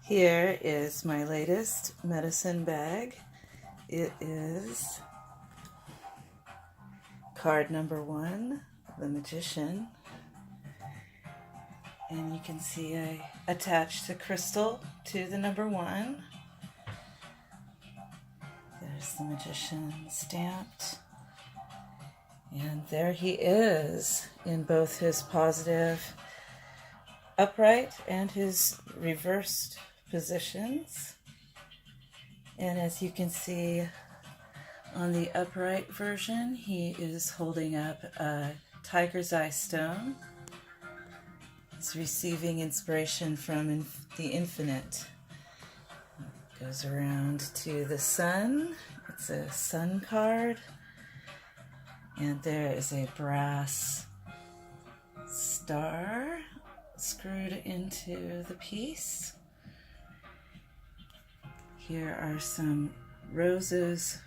Here is my latest medicine bag. It is card number 1, the Magician. And you can see I attached a crystal to the number 1. There's the Magician stamped. And there he is in both his positive upright and his reversed positions. And as you can see on the upright version, he is holding up a tiger's eye stone. He's receiving inspiration from the infinite. Goes around to the sun. It's a sun card. And there is a brass star screwed into the piece. Here are some roses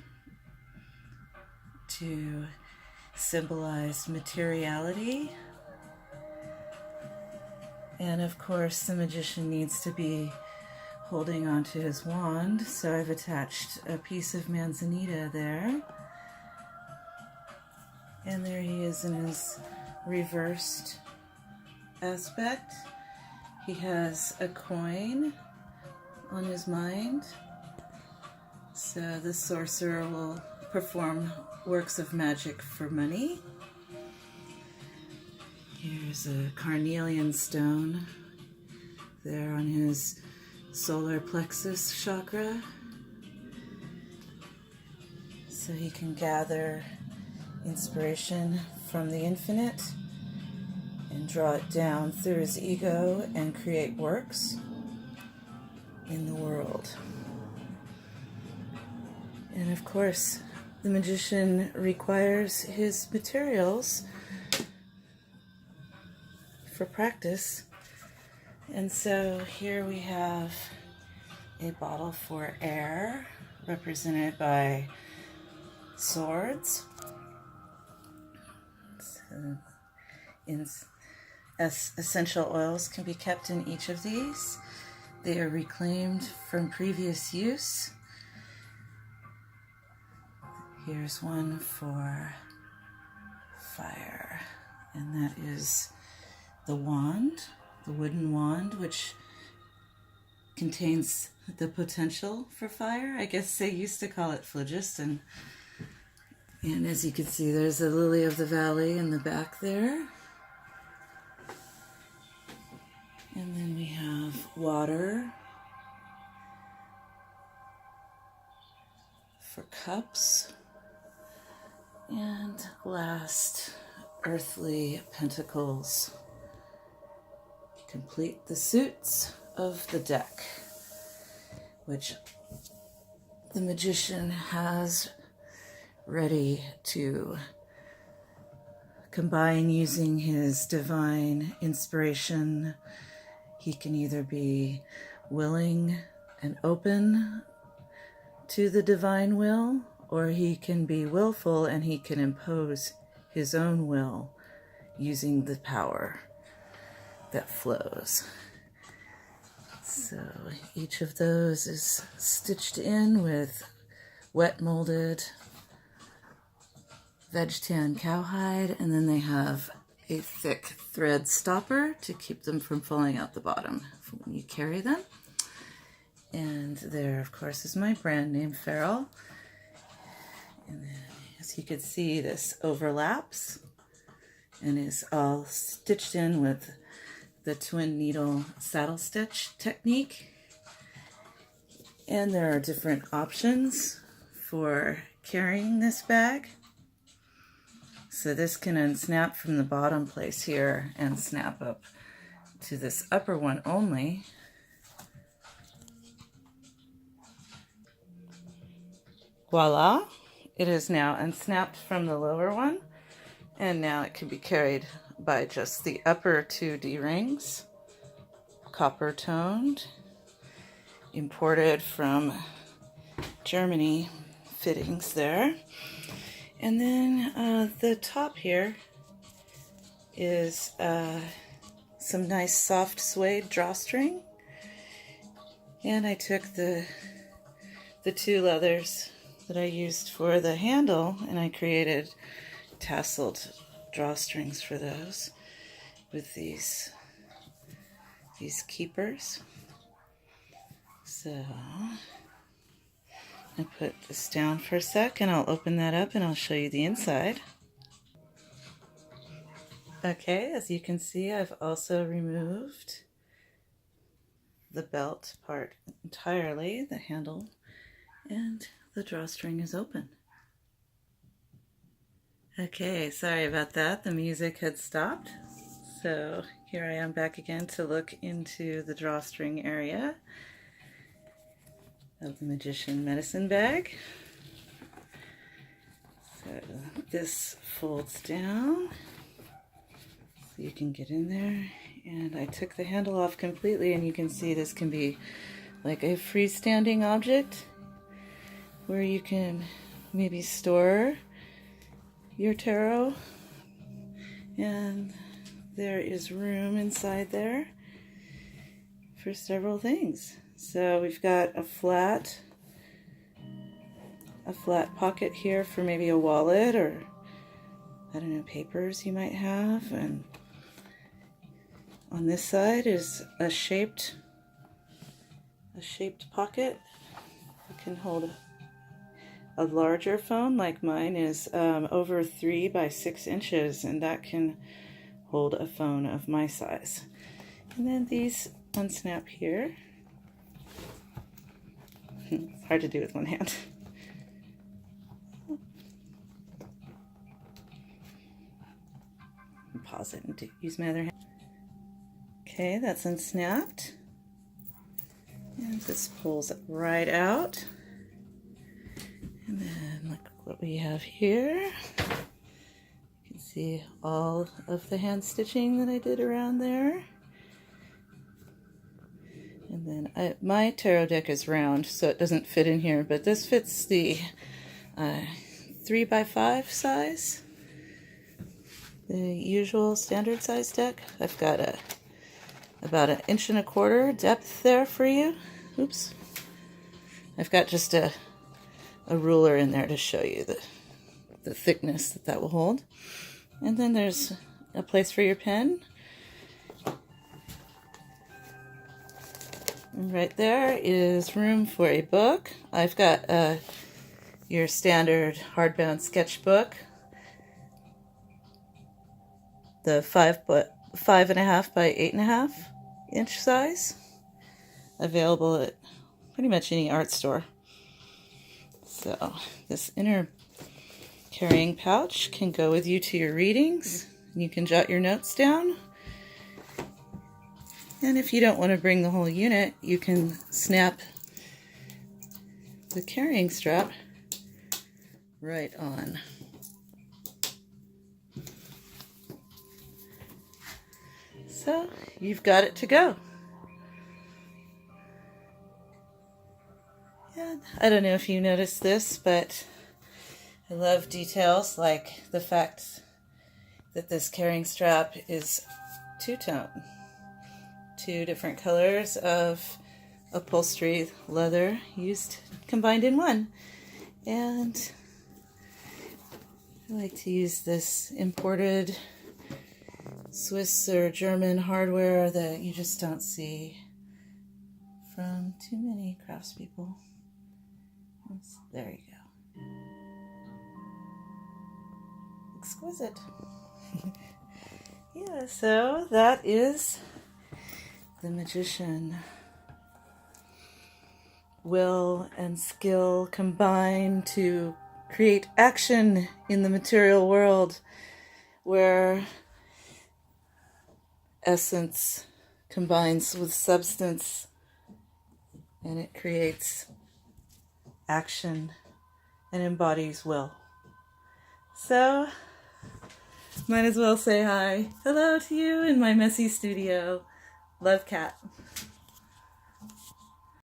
to symbolize materiality. And of course, the Magician needs to be holding onto his wand, so I've attached a piece of manzanita there. And there he is in his reversed aspect. He has a coin on his mind. So the sorcerer will perform works of magic for money. Here's a carnelian stone there on his solar plexus chakra. So he can gather inspiration from the infinite and draw it down through his ego and create works in the world. And of course, the Magician requires his materials for practice. And so here we have a bottle for air, represented by swords. Essential oils can be kept in each of these. They are reclaimed from previous use. Here's one for fire, and that is the wand, the wooden wand, which contains the potential for fire. I guess they used to call it phlogiston. And as you can see, there's a lily of the valley in the back there. And then we have water for cups. And last, earthly pentacles complete the suits of the deck, which the Magician has ready to combine using his divine inspiration. He can either be willing and open to the divine will, or he can be willful and he can impose his own will using the power that flows. So each of those is stitched in with wet molded vegtan cowhide, and then they have a thick thread stopper to keep them from falling out the bottom when you carry them. And there, of course, is my brand name, Feral. And then, as you can see, this overlaps and is all stitched in with the twin needle saddle stitch technique. And there are different options for carrying this bag. So this can unsnap from the bottom place here and snap up to this upper one only. Voila! It is now unsnapped from the lower one, and now it can be carried by just the upper 2 D-rings, copper toned, imported from Germany fittings there. And then the top here is some nice soft suede drawstring. And I took the two leathers that I used for the handle, and I created tasseled drawstrings for those with these keepers. So I put this down for a sec, and I'll open that up and I'll show you the inside. Okay, as you can see, I've also removed the belt part entirely, the handle, and the drawstring is open. Okay, sorry about that. The music had stopped. So here I am back again to look into the drawstring area of the Magician medicine bag. So this folds down so you can get in there. And I took the handle off completely, and you can see this can be like a freestanding object where you can maybe store your tarot, and there is room inside there for several things. So we've got a flat pocket here for maybe a wallet, or I don't know, papers you might have, and on this side is a shaped pocket. It can hold a larger phone, like mine is over 3 by 6 inches, and that can hold a phone of my size. And then these unsnap here. It's hard to do with one hand. Pause it and use my other hand. Okay, that's unsnapped. And this pulls right out. And then look what we have here. You can see all of the hand stitching that I did around there. And then my tarot deck is round, so it doesn't fit in here, but this fits the 3 by 5 size, the usual standard size deck. I've got about 1.25 inches depth there for you. Oops. I've got just a ruler in there to show you the thickness that will hold. And then there's a place for your pen. And right there is room for a book. I've got your standard hardbound sketchbook, the 5.5 by 8.5 inch size, available at pretty much any art store. So this inner carrying pouch can go with you to your readings. You can jot your notes down. And if you don't want to bring the whole unit, you can snap the carrying strap right on. So you've got it to go. And I don't know if you noticed this, but I love details like the fact that this carrying strap is two-tone. 2 different colors of upholstery leather combined in one. And I like to use this imported Swiss or German hardware that you just don't see from too many craftspeople. There you go. Exquisite. Yeah, so that is the Magician. Will and skill combine to create action in the material world, where essence combines with substance and it creates action and embodies will. So, might as well say hi. Hello to you in my messy studio. Love, Cat.